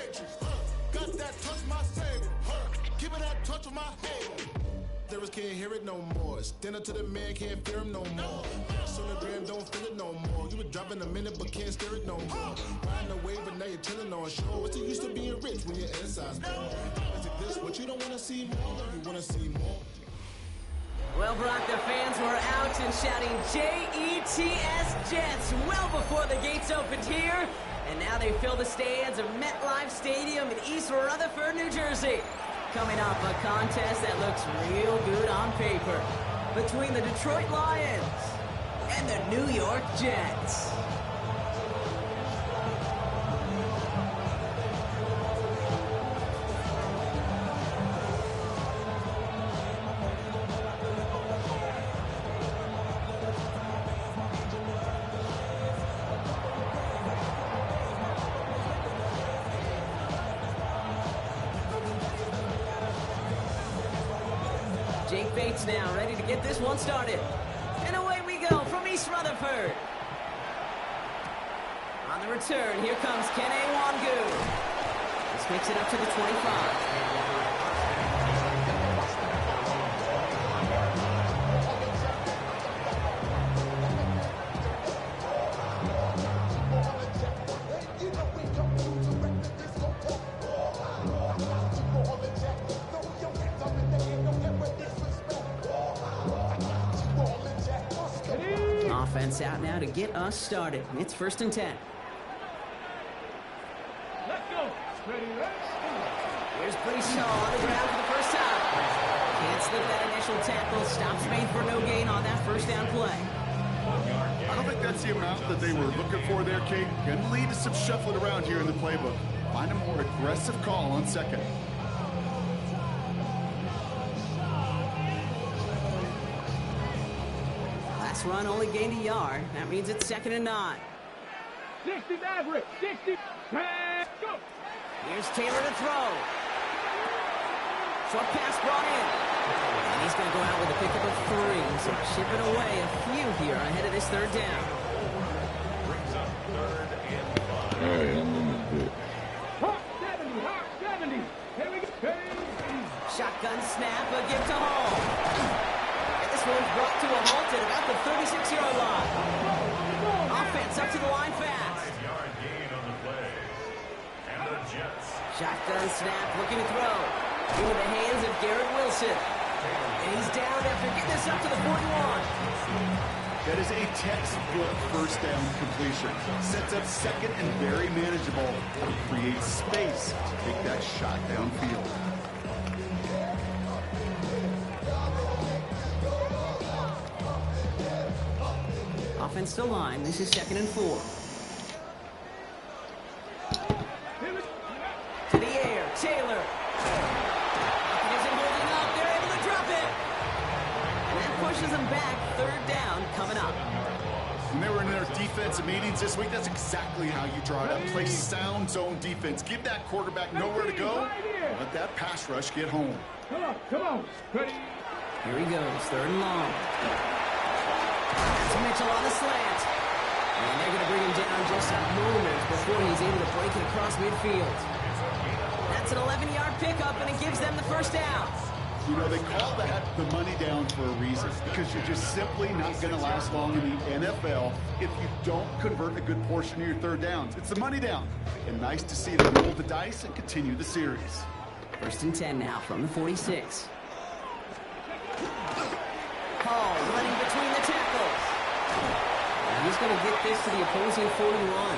matrix. Got that touch, my savior. Keep it that touch of my head. Lyrics can't hear it no more. Stand up to the man, can't fear him no more. Sonogram don't feel it no more. You were dropping a minute, but can't steer it no more. Riding a wave, but now you're chilling on shore. What's the use of being rich when your inside's poor? Is it this what you don't want to see more? You want to see more? Well, Brock, the fans were out and shouting J-E-T-S Jets well before the gates opened here. And now they fill the stands of MetLife Stadium in East Rutherford, New Jersey. Coming up, a contest that looks real good on paper between the Detroit Lions and the New York Jets. Jake Bates now ready to get this one started. And away we go from East Rutherford. On the return, here comes Kene Wangu. This makes it up to the 25. Offense out now to get us started. It's 1st and 10. Let's go. Ready, Here's Brisson on the ground for the first time. Can't slip that initial tackle. Stops made for no gain on that first down play. I don't think that's the amount that they were looking for there, Kate. Going to lead to some shuffling around here in the playbook. Find a more aggressive call on second. Run only gained a yard. That means it's 2nd and 9. 60 Maverick. 60. Go. Here's Taylor to throw. Short pass brought in. And he's going to go out with a pickup of 3. So chipping away a few here ahead of this 3rd down. Brings up 3rd and 5. All right, I'm in this bit. Hawk 70. Hawk 70. Here we go. Shotgun snap, a give to Hall. This one's brought to a halt at about the 36-yard line. Offense up to the line fast. 5-yard gain on the play. And the Jets. Shotgun snap, looking to throw. Into the hands of Garrett Wilson. And he's down after getting this up to the 41. That is a textbook first down completion. Sets up second and very manageable. Creates space to take that shot downfield. Offense to line. This is 2nd and 4. To the air. Taylor. Pocket isn't holding up. They're able to drop it. And that pushes them back. 3rd down coming up. When they were in their defensive meetings this week, that's exactly how you draw it up. Play sound zone defense. Give that quarterback nowhere to go. Let that pass rush get home. Come on. Ready. Here he goes. 3rd and long. That's Mitchell on the slant. And they're going to bring him down just a moment before he's able to break it across midfield. That's an 11-yard pickup, and it gives them the 1st down. You know, they call that the money down for a reason, because you're just simply not going to last long in the NFL if you don't convert a good portion of your 3rd downs. It's the money down. And nice to see them roll the dice and continue the series. 1st and 10 now from the 46. Hall running between the tackles. And he's going to get this to the opposing 41.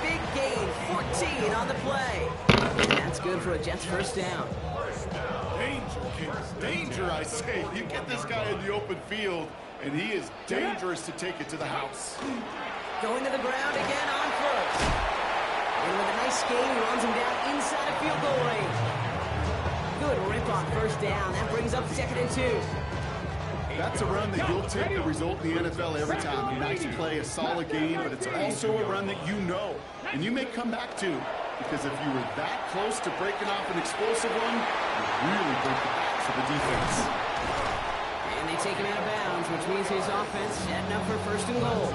Big gain, 14 on the play. And that's good for a Jets 1st down. Danger, kids. Danger, I say. You get this guy in the open field, and he is dangerous to take it to the house. Going to the ground again on 1st. And with a nice gain, he runs him down inside of field goal range. Good rip on 1st down. That brings up 2nd and 2. That's a run that you'll take the result in the NFL every time. A nice play, a solid game, but it's also a run that you know, and you may come back to, because if you were that close to breaking off an explosive one, you really break the backs of the defense. And they take him out of bounds, which means his offense setting up for 1st and goal.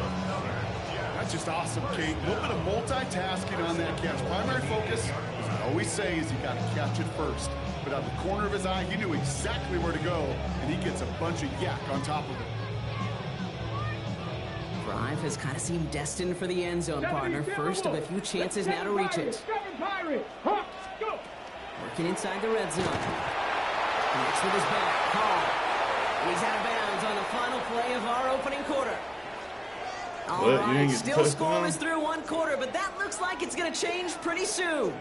That's just awesome, Kate. A little bit of multitasking on that catch. Primary focus, As I always say, is you got to catch it first. But out of the corner of his eye, he knew exactly where to go, and he gets a bunch of yak on top of it. Drive has kind of seemed destined for the end zone, partner. First of a few chances now to reach it. Working inside the red zone. Connects with his back. Hall. And he's out of bounds on the final play of our opening quarter. All right, still scoreless through one quarter, but that looks like it's going to change pretty soon.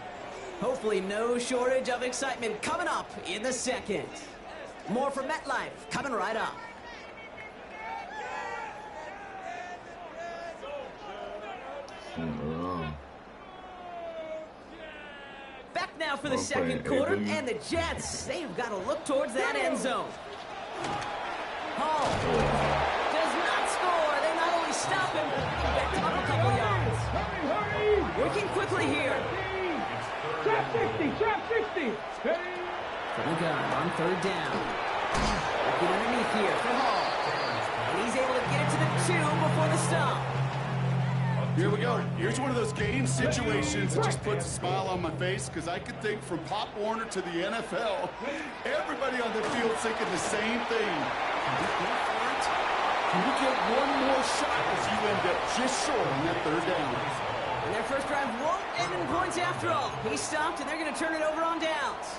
Hopefully no shortage of excitement coming up in the second. More from MetLife coming right up. Back now for the second quarter, and the Jets, they've got to look towards that end zone. Hall does not score. They not only stop him, but back up a couple yards. Working quickly here. Trap 60, trap 60. From the gun on third down. Working underneath here for Hall. And he's able to get it to the 2 before the stop. Here we go. Here's one of those game situations that just puts a smile on my face, because I could think from Pop Warner to the NFL, everybody on the field thinking the same thing. Can you get one more shot as you end up just short on that third down? And their first drive won't end in points after all. He stopped, and they're going to turn it over on downs.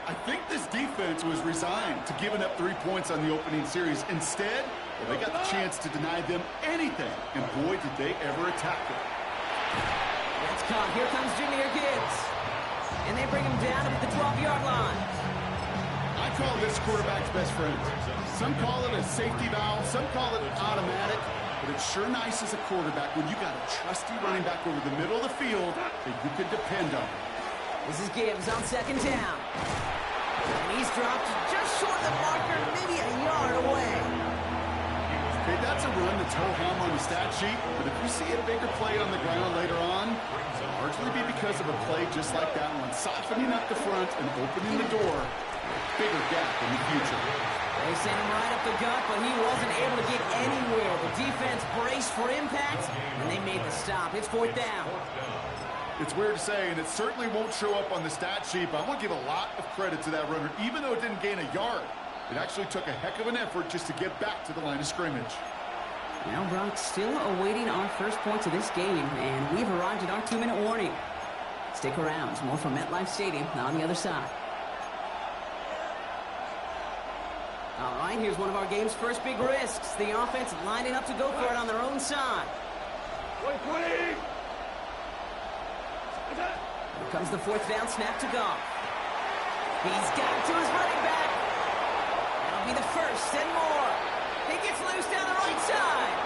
I think this defense was resigned to giving up 3 points on the opening series. Instead, well, they got the chance to deny them anything, and boy, did they ever attack it. That's caught. Here comes Jahmyr Gibbs. And they bring him down at the 12-yard line. I call this quarterback's best friend. Some call it a safety valve, some call it automatic, but it's sure nice as a quarterback when you got a trusty running back over the middle of the field that you can depend on. This is Gibbs on second down. And he's dropped just short of the marker, maybe a yard away. Okay, that's a run that's ho-hum on the stat sheet, but if you see a bigger play on the ground later on, it'll largely be because of a play just like that one, softening up the front and opening the door for a bigger gap in the future. They sent him right up the gut, but he wasn't able to get anywhere. The defense braced for impact, and they made the stop. It's fourth down. It's weird to say, and it certainly won't show up on the stat sheet, but I want to give a lot of credit to that runner. Even though it didn't gain a yard, it actually took a heck of an effort just to get back to the line of scrimmage. Now, Brock, still awaiting our first points of this game, and we've arrived at our 2-minute warning. Stick around. More from MetLife Stadium on the other side. All right, here's one of our game's first big risks. The offense lining up to go for it on their own side. Here comes the fourth down snap to Goff. He's got it to his running back. That'll be the first and more. He gets loose down the right side.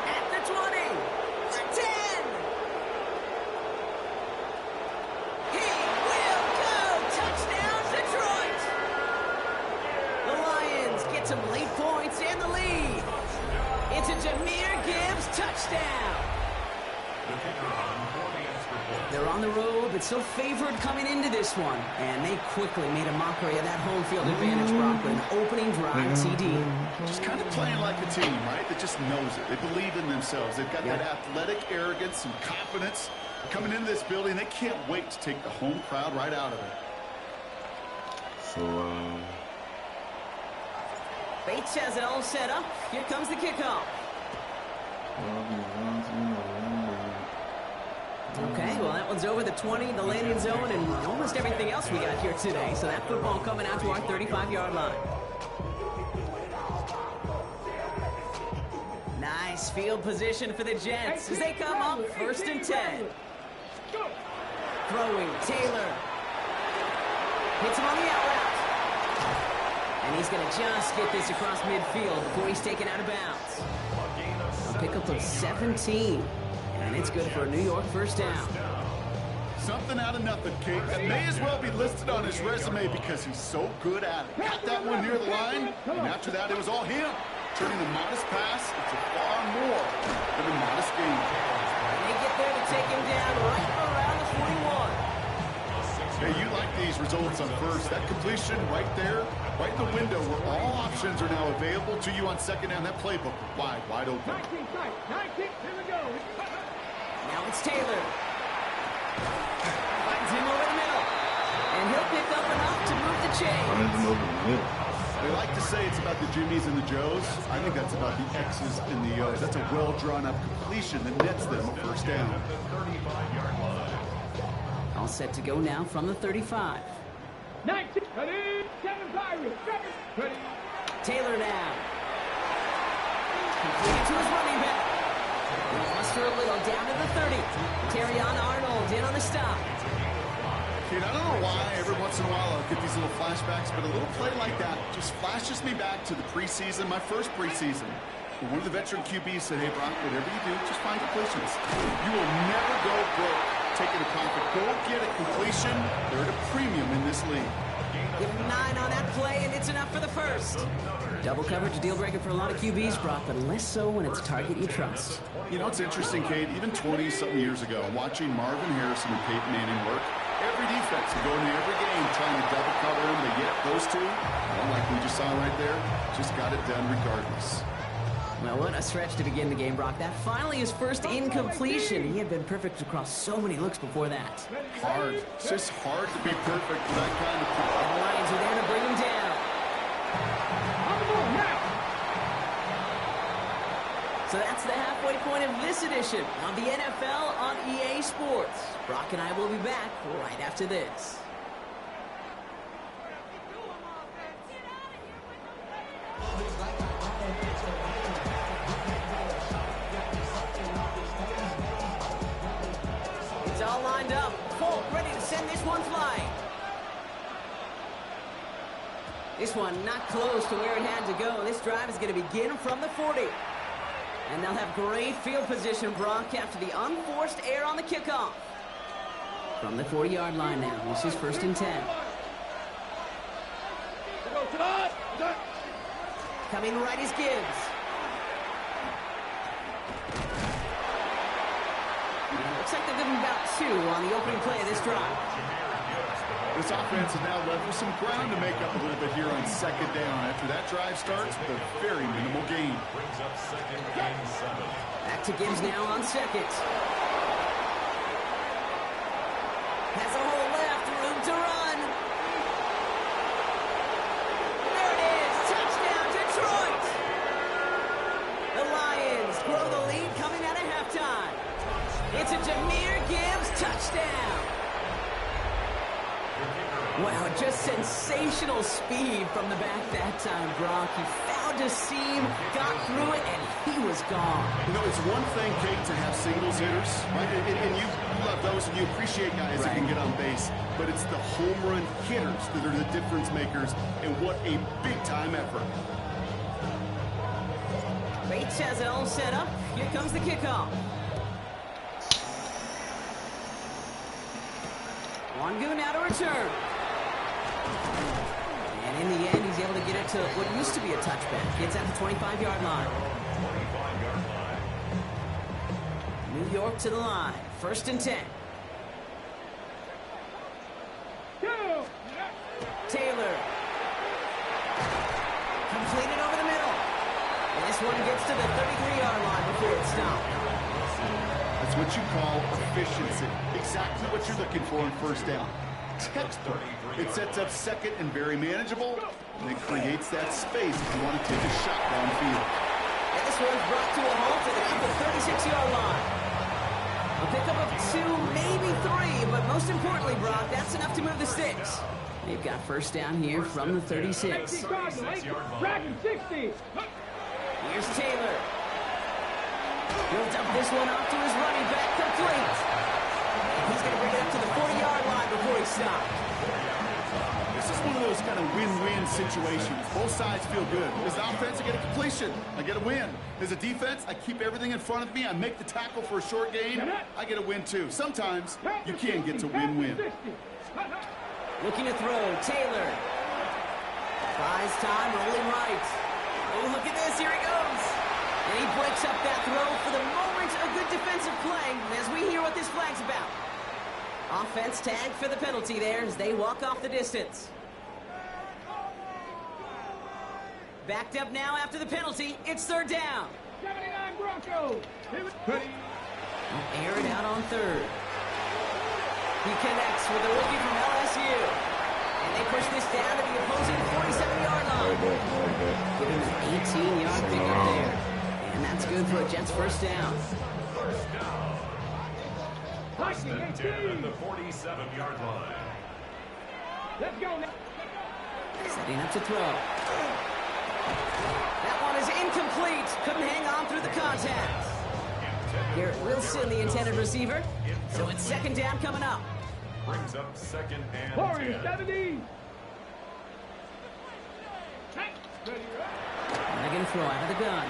At the 20. The 10. He will go. Touchdown, Detroit. The Lions get some late points and the lead. It's a Jahmyr Gibbs touchdown. They're on the road, but still favored coming into this one. And they quickly made a mockery of that home field advantage, Brock, with an opening drive TD. Just kind of playing like a team, right? That just knows it. They believe in themselves. They've got that athletic arrogance and confidence. Coming into this building, they can't wait to take the home crowd right out of it. Bates has it all set up. Here comes the kickoff. Okay, well, that one's over the 20, the landing zone, and almost everything else we got here today. So that football coming out to our 35-yard line. Nice field position for the Jets as they come up first and 10. Throwing, Taylor. Hits him on the out route. And he's going to just get this across midfield before he's taken out of bounds. A pickup of 17. And it's good for a New York first down. Something out of nothing, Kate. That may as well be listed on his resume because he's so good at it. Got that one near the line, and after that, it was all him. Turning a modest pass into far more than a modest game. And they get there to take him down right around the 41. Hey, you like these results on first. That completion right there, right in the window where all options are now available to you on second down. That playbook wide open. 19, here we go. Now it's Taylor. Finds him good. They like to say it's about the Jimmies and the Joes. I think that's about the X's and the O's. That's a well-drawn-up completion that nets them a first down. All set to go now from the 35. 19, 7 Pirates, 7, Taylor now. Completed to his running back. He'll muster a little down to the 30. Terrion Arnold in on the stop. Kid, I don't know why every once in a while I'll get these little flashbacks, but a little play like that just flashes me back to the preseason, my first preseason. One of the veteran QBs said, hey, Brock, whatever you do, just find completions. You will never go broke taking a profit. Go get a completion. They're at a premium in this league. Give him 9 on that play, and it's enough for the first. Double coverage, a deal breaker for a lot of QBs, Brock, but less so when it's a target you trust. You know, it's interesting, Kate, even 20-something years ago, watching Marvin Harrison and Peyton Manning work, every defense would go into every game trying to double cover him, but yet those two, well, like we just saw right there, just got it done regardless. Well, what a stretch to begin the game, Brock. That finally his first incompletion. He had been perfect across so many looks before that. Hard. It's just hard to be perfect for that kind of play. The Lions are there to bring him down. on the board now. So that's the halfway point of this edition of the NFL on EA Sports. Brock and I will be back right after this. It's all lined up. Folk ready to send this one flying. This one not close to where it had to go. This drive is going to begin from the 40. And they'll have great field position, Brock, after the unforced error on the kickoff. From the 40-yard line now. This is 1st and 10. Coming right is Gibbs. Looks like they'll give him about 2 on the opening play of this drive. This offense is now left with some ground to make up a little bit here on 2nd down. After that drive starts with a very minimal gain. Brings up 2nd and 7. Back to Gibbs now on 2nd. Has a hole left, room to run. There it is, touchdown Detroit. The Lions grow the lead coming out of halftime. It's a Jahmyr Gibbs touchdown. Wow, just sensational speed from the back that time, Brock. He found a seam, got through it, and he was gone. You know, it's one thing, Kate, to have singles hitters, right? And you love those, and you appreciate guys that can get on base. But it's the home run hitters that are the difference makers, and what a big-time effort. Bates has it all set up. Here comes the kickoff. Wangu now to return. And in the end, he's able to get it to what used to be a touchback. Gets at the 25-yard line. 25-yard line. New York to the line. 1st and 10. Taylor. Completed over the middle. And this one gets to the 33-yard line before it's stopped. That's what you call efficiency. Exactly what you're looking for in 1st down. Textbook. It sets up 2nd and very manageable, and it creates that space if you want to take a shot downfield. And this one's brought to a halt at the 36-yard line. A pickup of 2, maybe 3, but most importantly, Brock, that's enough to move the sticks. They've got 1st down here from the 36. Dragon 60. Here's Taylor. He'll dump this one off to his running back, complete. And he's going to bring it up to the 40-yard line before he stops. This is one of those kind of win-win situations. Both sides feel good. As an offense, I get a completion. I get a win. As a defense, I keep everything in front of me. I make the tackle for a short gain. I get a win, too. Sometimes you can get to win-win. Looking to throw, Taylor. Buys time, rolling right. Oh, look at this, here he goes. And he breaks up that throw for the moment, a good defensive play, as we hear what this flag's about. Offense tagged for the penalty there as they walk off the distance. Backed up now after the penalty, it's 3rd down. 79 Broncos. Air it out on 3rd. He connects with the rookie from LSU. And they push this down to the opposing 47-yard line. Give him an 18-yard pickup there. And that's good for a Jets first down. First and 10 at the 47-yard line. Let's go now. Setting up to throw. That one is incomplete. Couldn't hang on through the contact. Garrett Wilson, the intended receiver. So it's second down coming up. Brings up second and 40, 10. 70. They're going to throw out of the gun.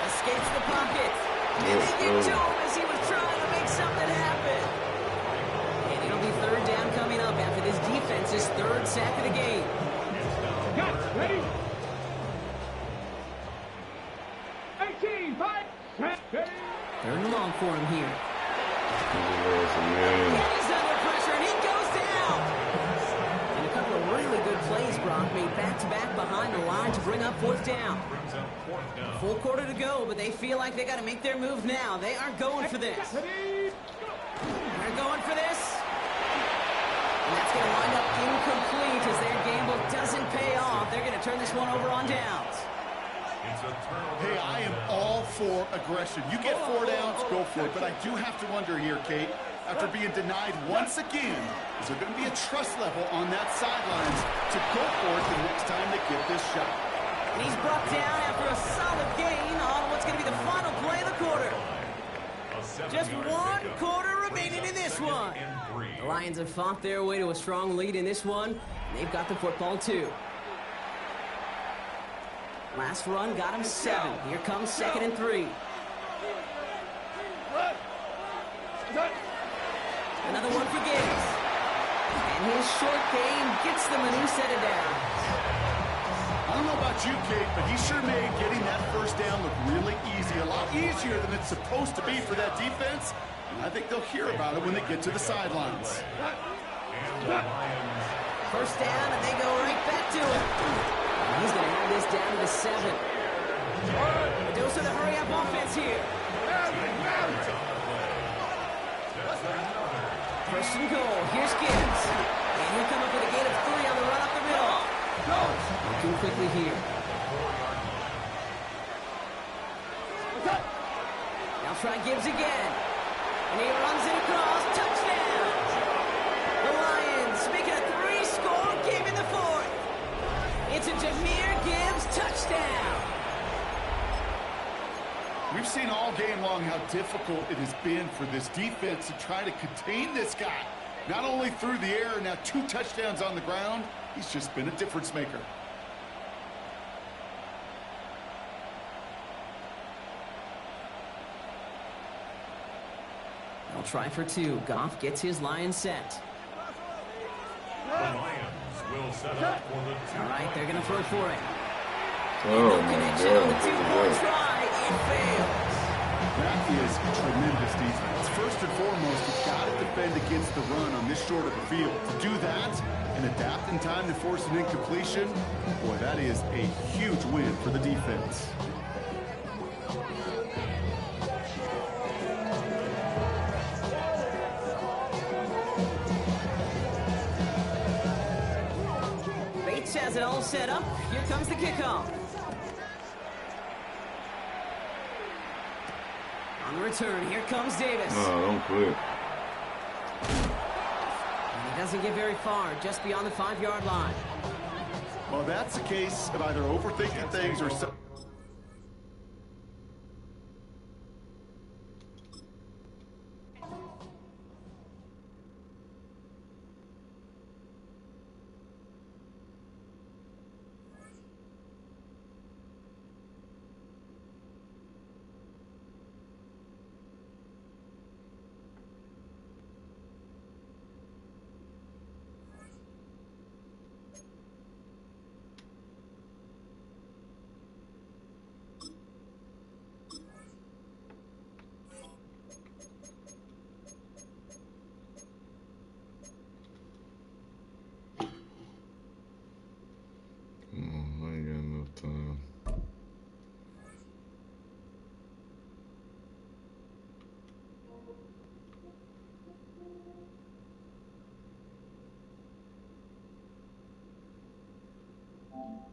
Escapes the pocket. And they get to him as he was trying to make something happen. And it'll be third down coming up after this defense's third sack of the game. Got ready. 18, 5. Third and long for him here. And he's under pressure, and he goes down. And a couple of really good plays, Brock, made back-to-back behind the line to bring up fourth down. Full quarter to go, but they feel like they got to make their move now. They aren't going for this. They're going for this. And that's going to wind up incomplete as their gamble doesn't pay off. They're going to turn this one over on downs. Hey, I am all for aggression. You get 4 downs, go for it. But I do have to wonder here, Kate, after being denied once again, is there going to be a trust level on that sidelines to go for it the next time they get this shot? And he's brought down after a solid gain on what's going to be the final play of the quarter. Just one quarter remaining in this one. The Lions have fought their way to a strong lead in this one. They've got the football, too. Last run got him 7. Here comes second and 3. Another one for Gibbs. And his short game gets them, and he set it down. I don't know about you, Kate, but he sure made getting that first down look really easy. A lot easier than it's supposed to be for that defense. And I think they'll hear about it when they get to the sidelines. First down, and they go right back to it. And he's going to have this down to the 7. A dose of the hurry-up offense here. First and goal. Here's Gibbs. And he'll come up with a gain of 3 on the run up the middle. Looking quickly here. Now try Gibbs again. And he runs it across. Touchdown! The Lions make it a 3-score game in the 4th. It's a Jahmyr Gibbs touchdown. We've seen all game long how difficult it has been for this defense to try to contain this guy. Not only through the air, now 2 touchdowns on the ground. He's just been a difference maker. They'll try for 2. Goff gets his line set. The Lions will set up for the 2. All right, they're going to throw for it. Oh, No my connection on the God. 2-point try. It fails. That is tremendous defense. First and foremost, you've got to defend against the run on this short of a field. To do that and adapt in time to force an incompletion, boy, that is a huge win for the defense. Bates has it all set up. Here comes the kickoff. On the return, here comes Davis. No, don't quit. And he doesn't get very far, just beyond the 5-yard line. Well, that's a case of either overthinking things or so. I ain't got enough time.